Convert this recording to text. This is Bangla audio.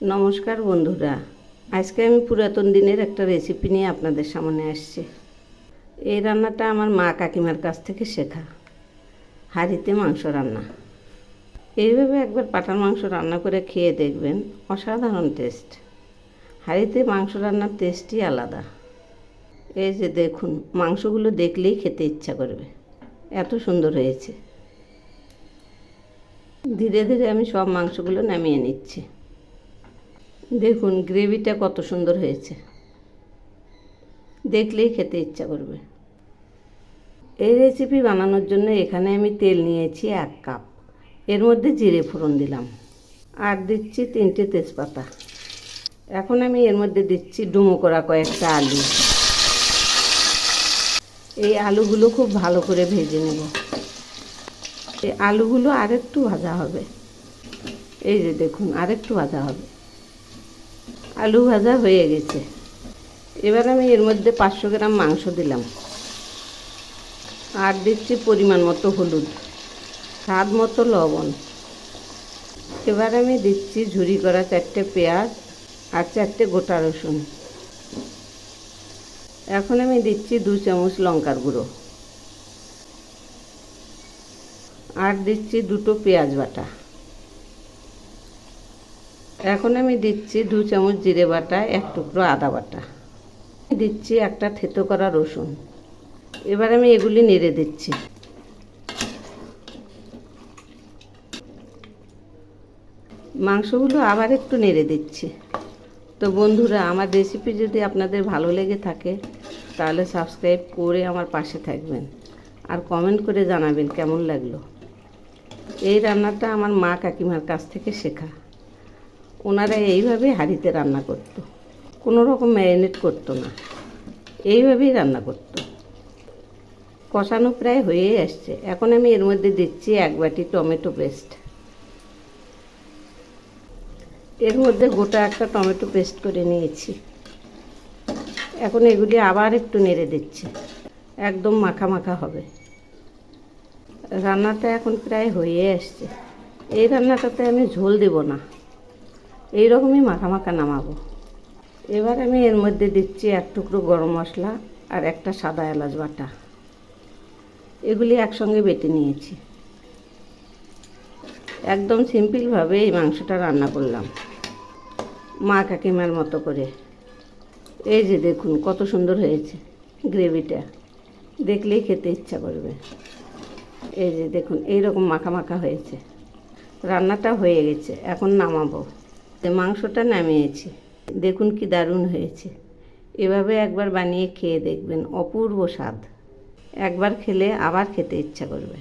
নমস্কার বন্ধুরা, আজকে আমি পুরাতন দিনের একটা রেসিপি নিয়ে আপনাদের সামনে আসছি। এই রান্নাটা আমার মা কাকিমার কাছ থেকে শেখা, হাঁড়িতে মাংস রান্না। এইভাবে একবার পাঁঠার মাংস রান্না করে খেয়ে দেখবেন, অসাধারণ টেস্ট। হাঁড়িতে মাংস রান্নার টেস্টই আলাদা। এই যে দেখুন, মাংসগুলো দেখলেই খেতে ইচ্ছা করবে, এত সুন্দর হয়েছে। ধীরে ধীরে আমি সব মাংসগুলো নামিয়ে নিচ্ছি। দেখুন গ্রেভিটা কত সুন্দর হয়েছে, দেখলেই খেতে ইচ্ছা করবে। এই রেসিপি বানানোর জন্য এখানে আমি তেল নিয়েছি 1 কাপ। এর মধ্যে জিরে ফোড়ন দিলাম আর দিচ্ছি 3টে তেজপাতা। এখন আমি এর মধ্যে দিচ্ছি ডুমো করা কয়েকটা আলু। এই আলুগুলো খুব ভালো করে ভেজে নেব। এই আলুগুলো আরেকটু ভাজা হবে। এই যে দেখুন, আরেকটু ভাজা হবে। আলু ভাজা হয়ে গেছে। এবার আমি এর মধ্যে 500 গ্রাম মাংস দিলাম আর দিচ্ছি পরিমাণ মতো হলুদ, স্বাদ মতো লবণ। এবার আমি দিচ্ছি ঝুরি করা 4টে পেঁয়াজ আর 4টে গোটা রসুন। এখন আমি দিচ্ছি 2 চামচ লঙ্কার গুঁড়ো আর দিচ্ছি 2টো পেঁয়াজ বাটা। এখন আমি দিচ্ছি 2 চামচ জিরে বাটা, 1 টুকরো আদা বাটা, দিচ্ছি একটা থেতো করা রসুন। এবার আমি এগুলি নেড়ে দিচ্ছি। মাংসগুলো আবার একটু নেড়ে দিচ্ছি। তো বন্ধুরা, আমার রেসিপি যদি আপনাদের ভালো লেগে থাকে তাহলে সাবস্ক্রাইব করে আমার পাশে থাকবেন আর কমেন্ট করে জানাবেন কেমন লাগলো। এই রান্নাটা আমার মা কাকিমার কাছ থেকে শেখা। ওনারা এইভাবে হাঁড়িতে রান্না করতো, কোনো রকম ম্যারিনেট করতো না, এইভাবেই রান্না করতো। কষানো প্রায় হয়েই আসছে। এখন আমি এর মধ্যে দিচ্ছি 1 বাটি টমেটো পেস্ট। এর মধ্যে গোটা একটা টমেটো পেস্ট করে নিয়েছি। এখন এগুলি আবার একটু নেড়ে দিচ্ছি, একদম মাখা মাখা হবে। রান্নাটা এখন প্রায় হয়ে আসছে। এই রান্নাটাতে আমি ঝোল দেব না, এই রকমই মাখা মাখা নামাবো। এবার আমি এর মধ্যে দিচ্ছি 1 টুকরো গরম মশলা আর একটা সাদা এলাচ বাটা। এগুলি একসঙ্গে বেটে নিয়েছি। একদম সিম্পলভাবে এই মাংসটা রান্না করলাম, মা কাকিমার মতো করে। এই যে দেখুন কত সুন্দর হয়েছে গ্রেভিটা, দেখলেই খেতে ইচ্ছা করবে। এই যে দেখুন, এইরকম মাখা মাখা হয়েছে। রান্নাটা হয়ে গেছে, এখন নামাবো। মাংসটা নামিয়েছি, দেখুন কি দারুণ হয়েছে। এভাবে একবার বানিয়ে খেয়ে দেখবেন, অপূর্ব স্বাদ। একবার খেলে আবার খেতে ইচ্ছা করবে।